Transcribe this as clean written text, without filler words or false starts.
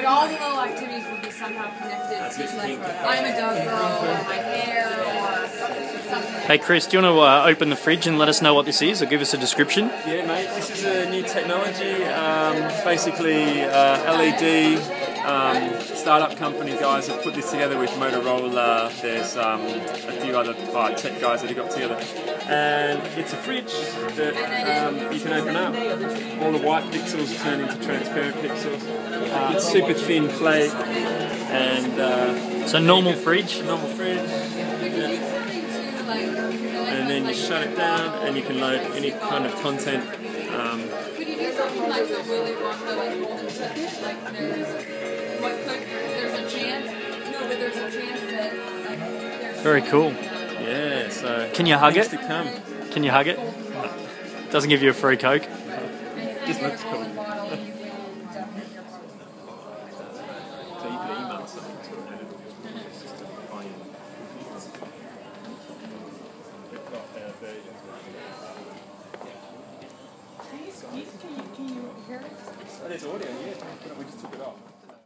all the little activities will be somehow connected to, like, I'm a dog girl, or my hair, or something. Hey Chris, do you want to open the fridge and let us know what this is, or give us a description? Yeah, mate, this is a new technology, basically LED startup company guys have put this together with Motorola. There's a few other tech guys that have got together, and it's a fridge that you can open up. All the white pixels turn into transparent pixels. It's super thin plate, and so normal fridge? Normal fridge. And then you shut it down and you can load any kind of content. Could you do something like the Willy Wonka, like golden ticket? Like there's a chance, no, but there's a chance that there's... Very cool. Yeah, so... Can you hug it? To come. Can you hug it? Doesn't give you a free Coke? Just looks cool. So you can email something to it. Can you hear it? There's audio, yeah. We just took it off.